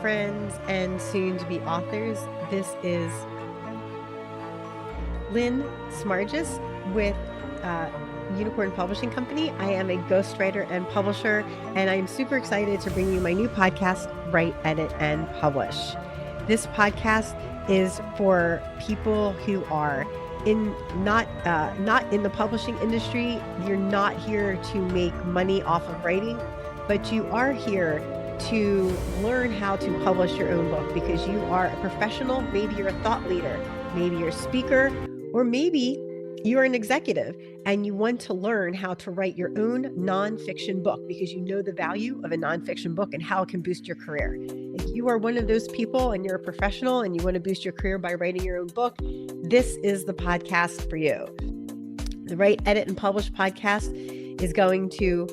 friends and soon-to-be authors. This is Lynn Smargis with Unicorn Publishing Company. I am a ghostwriter and publisher, and I am super excited to bring you my new podcast, Write, Edit, and Publish. This podcast is for people who are not in the publishing industry. You're not here to make money off of writing, but you are here to learn how to publish your own book because you are a professional. Maybe you're a thought leader, maybe you're a speaker, or maybe you're an executive and you want to learn how to write your own nonfiction book because you know the value of a nonfiction book and how it can boost your career. If you are one of those people and you're a professional and you want to boost your career by writing your own book, this is the podcast for you. The Write, Edit, and Publish podcast is going to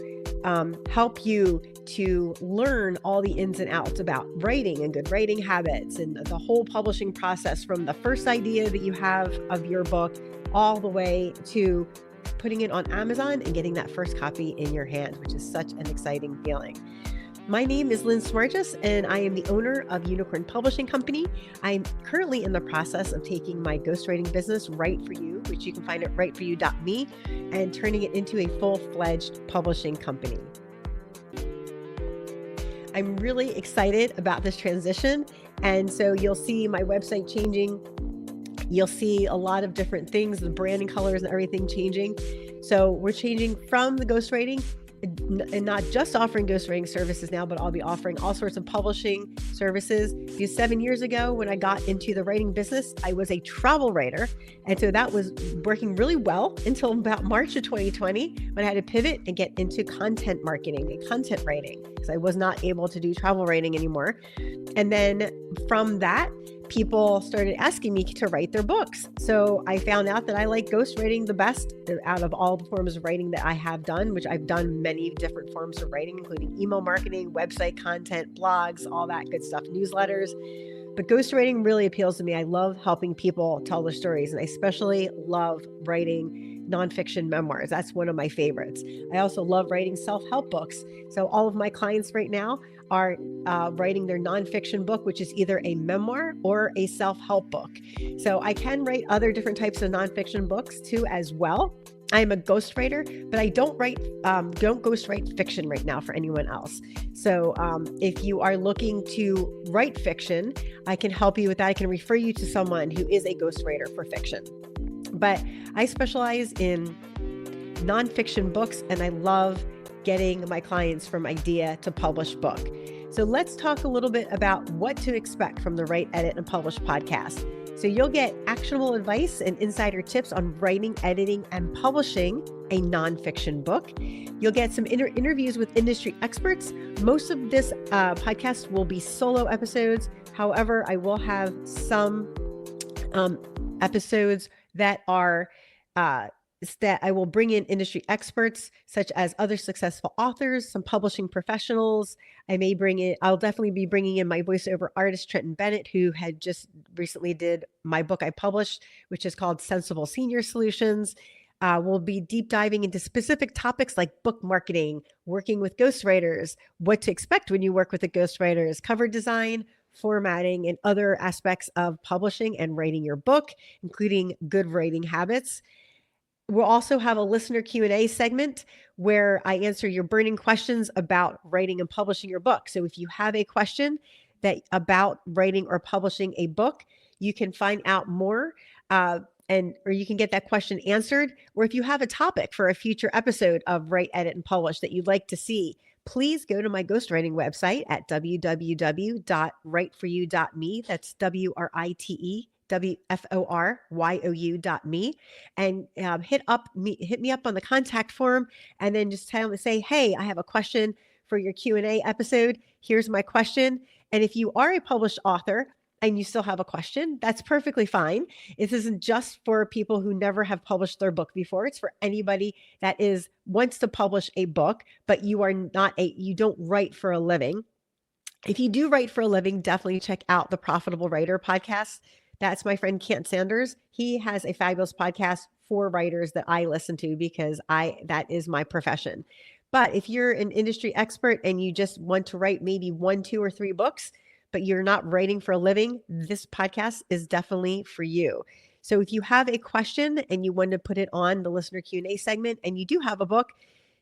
help you to learn all the ins and outs about writing and good writing habits and the whole publishing process from the first idea that you have of your book all the way to putting it on Amazon and getting that first copy in your hand, which is such an exciting feeling. My name is Lynn Smargis, and I am the owner of Unicorn Publishing Company. I'm currently in the process of taking my ghostwriting business, Write For You, which you can find at writeforyou.me, and turning it into a full-fledged publishing company. I'm really excited about this transition, and so you'll see my website changing. You'll see a lot of different things, the branding colors and everything changing. So we're changing from the ghostwriting and not just offering ghostwriting services now, but I'll be offering all sorts of publishing services. Because 7 years ago, when I got into the writing business, I was a travel writer. And so that was working really well until about March of 2020, when I had to pivot and get into content marketing and content writing because I was not able to do travel writing anymore. And then from that, people started asking me to write their books. So I found out that I like ghostwriting the best out of all the forms of writing that I have done, which I've done many different forms of writing, including email marketing, website content, blogs, all that good stuff, newsletters. But ghostwriting really appeals to me. I love helping people tell their stories, and I especially love writing nonfiction memoirs. That's one of my favorites. I also love writing self-help books. So all of my clients right now are writing their nonfiction book, which is either a memoir or a self-help book. So I can write other different types of nonfiction books too as well. I'm a ghostwriter, but I don't ghostwrite fiction right now for anyone else. So if you are looking to write fiction, I can help you with that. I can refer you to someone who is a ghostwriter for fiction. But I specialize in nonfiction books, and I love getting my clients from idea to published book. So let's talk a little bit about what to expect from the Write, Edit, and Publish podcast. So you'll get actionable advice and insider tips on writing, editing, and publishing a nonfiction book. You'll get some interviews with industry experts. Most of this podcast will be solo episodes. However, I will have some episodes that are that I will bring in industry experts, such as other successful authors, some publishing professionals. I'll definitely be bringing in my voiceover artist, Trenton Bennett, who had just recently did my book I published, which is called Sensible Senior Solutions. We'll be deep diving into specific topics like book marketing, working with ghostwriters, what to expect when you work with the ghostwriters, cover design, formatting, and other aspects of publishing and writing your book, including good writing habits. We'll also have a listener Q&A segment where I answer your burning questions about writing and publishing your book. So if you have a question about writing or publishing a book, you can find out more or you can get that question answered. Or if you have a topic for a future episode of Write, Edit, and Publish that you'd like to see, please go to my ghostwriting website at www.writeforyou.me. That's WRITEWFORYOU.me, and hit me up on the contact form, and then just say, hey, I have a question for your Q&A episode. Here's my question. And if you are a published author and you still have a question, that's perfectly fine. This isn't just for people who never have published their book before. It's for anybody that wants to publish a book, but you don't write for a living. If you do write for a living, definitely check out the Profitable Writer podcast. That's my friend Kent Sanders. He has a fabulous podcast for writers that I listen to because that is my profession. But if you're an industry expert and you just want to write maybe 1, 2, or 3 books, but you're not writing for a living, this podcast is definitely for you. So if you have a question and you want to put it on the listener Q&A segment and you do have a book,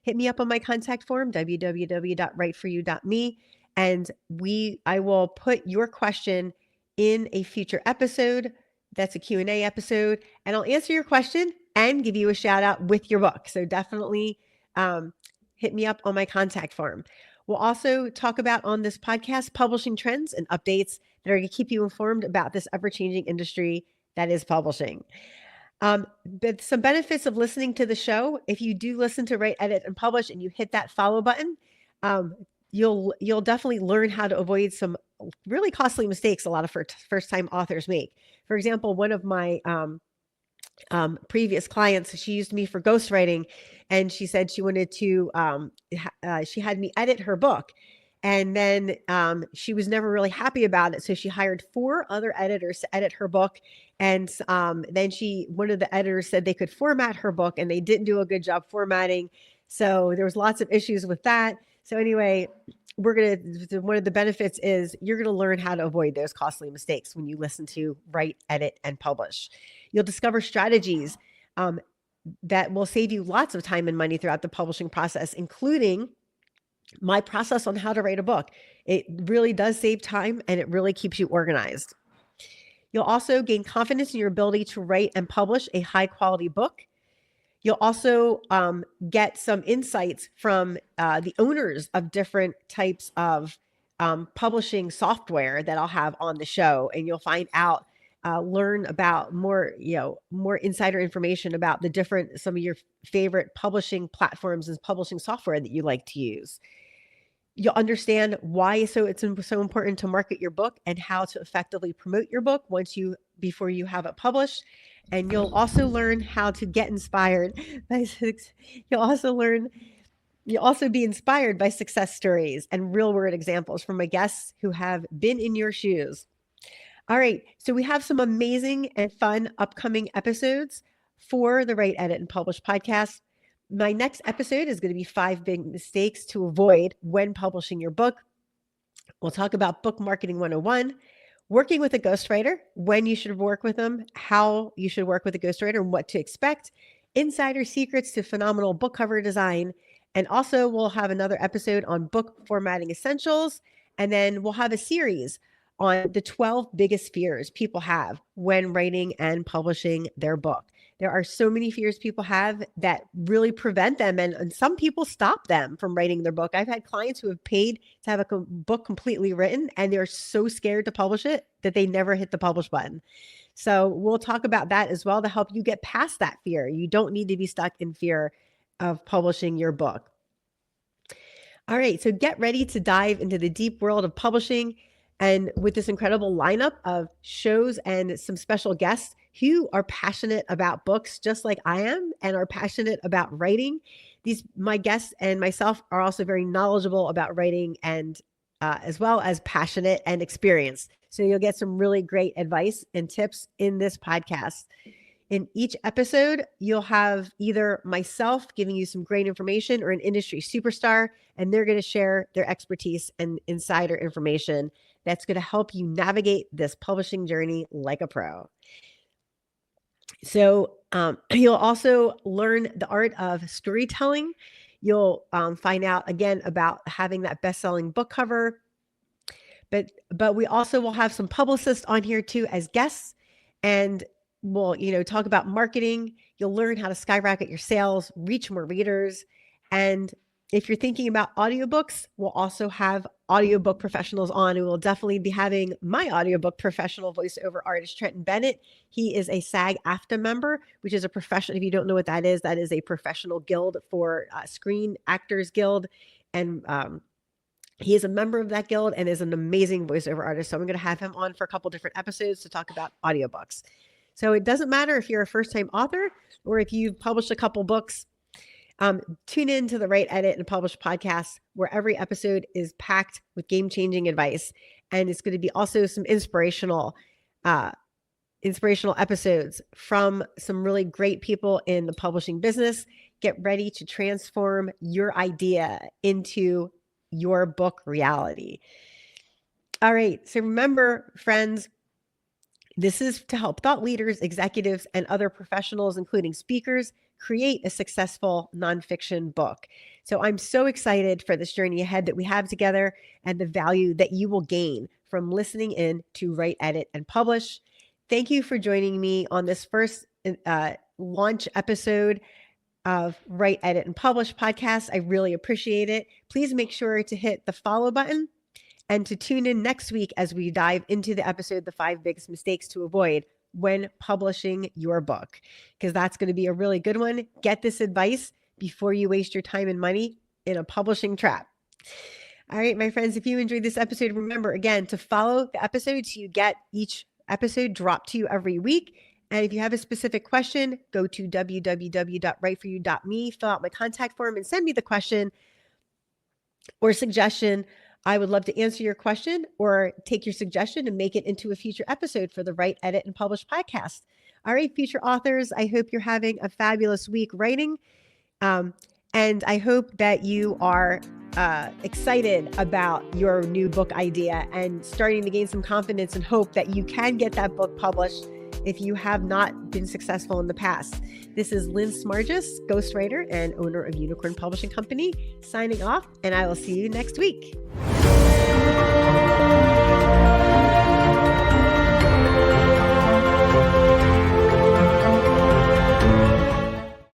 hit me up on my contact form, www.writeforyou.me, and I will put your question in a future episode. That's a Q&A episode, and I'll answer your question and give you a shout out with your book. So definitely hit me up on my contact form. We'll also talk about on this podcast publishing trends and updates that are going to keep you informed about this ever-changing industry that is publishing. But some benefits of listening to the show: if you do listen to Write, Edit, and Publish, and you hit that follow button, you'll definitely learn how to avoid some really costly mistakes a lot of first-time authors make. For example, one of my previous clients, she used me for ghostwriting, and she said she wanted to, she had me edit her book. And then she was never really happy about it. So she hired 4 other editors to edit her book. And then one of the editors said they could format her book, and they didn't do a good job formatting. So there was lots of issues with that. So anyway, one of the benefits is you're going to learn how to avoid those costly mistakes when you listen to Write, Edit, and Publish. You'll discover strategies that will save you lots of time and money throughout the publishing process, including my process on how to write a book. It really does save time, and it really keeps you organized. You'll also gain confidence in your ability to write and publish a high quality book. You'll also get some insights from the owners of different types of publishing software that I'll have on the show, and you'll find out, learn about more insider information about some of your favorite publishing platforms and publishing software that you like to use. You'll understand why it's so important to market your book and how to effectively promote your book before you have it published. And you'll also learn how to get inspired. You'll also be inspired by success stories and real world examples from my guests who have been in your shoes. All right, so we have some amazing and fun upcoming episodes for the Write, Edit, and Publish podcast. My next episode is going to be 5 big mistakes to avoid when publishing your book. We'll talk about book marketing 101, working with a ghostwriter, when you should work with them, how you should work with a ghostwriter, and what to expect, insider secrets to phenomenal book cover design. And also we'll have another episode on book formatting essentials. And then we'll have a series on the 12 biggest fears people have when writing and publishing their book. There are so many fears people have that really prevent them, and some people stop them from writing their book. I've had clients who have paid to have a book completely written, and they're so scared to publish it that they never hit the publish button. So we'll talk about that as well to help you get past that fear. You don't need to be stuck in fear of publishing your book. All right, so get ready to dive into the deep world of publishing, and with this incredible lineup of shows and some special guests who are passionate about books just like I am and are passionate about writing. My guests and myself are also very knowledgeable about writing, and as well as passionate and experienced. So you'll get some really great advice and tips in this podcast. In each episode, you'll have either myself giving you some great information or an industry superstar, and they're going to share their expertise and insider information that's going to help you navigate this publishing journey like a pro. So you'll also learn the art of storytelling. You'll find out again about having that best-selling book cover. But we also will have some publicists on here too as guests, and we'll talk about marketing. You'll learn how to skyrocket your sales, reach more readers, and if you're thinking about audiobooks, we'll also have audiobook professionals on, and we'll definitely be having my audiobook professional voiceover artist, Trenton Bennett. He is a SAG-AFTRA member, which is a professional. If you don't know what that is a professional guild for Screen Actors Guild. And he is a member of that guild and is an amazing voiceover artist. So I'm going to have him on for a couple different episodes to talk about audiobooks. So it doesn't matter if you're a first-time author or if you've published a couple books. Tune in to the Write, Edit, and Publish podcast, where every episode is packed with game-changing advice, and it's going to be also some inspirational episodes from some really great people in the publishing business. Get ready to transform your idea into your book reality. All right. So remember, friends, this is to help thought leaders, executives, and other professionals, including speakers, create a successful nonfiction book. So I'm so excited for this journey ahead that we have together and the value that you will gain from listening in to Write, Edit, and Publish. Thank you for joining me on this first launch episode of Write, Edit, and Publish podcast. I really appreciate it. Please make sure to hit the follow button and to tune in next week as we dive into the episode, The 5 Biggest Mistakes to Avoid When Publishing Your Book, because that's going to be a really good one. Get this advice before you waste your time and money in a publishing trap. All right, my friends, if you enjoyed this episode, remember again to follow the episode so you get each episode dropped to you every week. And if you have a specific question, go to www.writeforyou.me, fill out my contact form, and send me the question or suggestion. I would love to answer your question or take your suggestion and make it into a future episode for the Write, Edit, and Publish podcast. All right, future authors, I hope you're having a fabulous week writing. And I hope that you are excited about your new book idea and starting to gain some confidence and hope that you can get that book published if you have not been successful in the past. This is Lynn Smargis, ghostwriter and owner of Unicorn Publishing Company, signing off, and I will see you next week.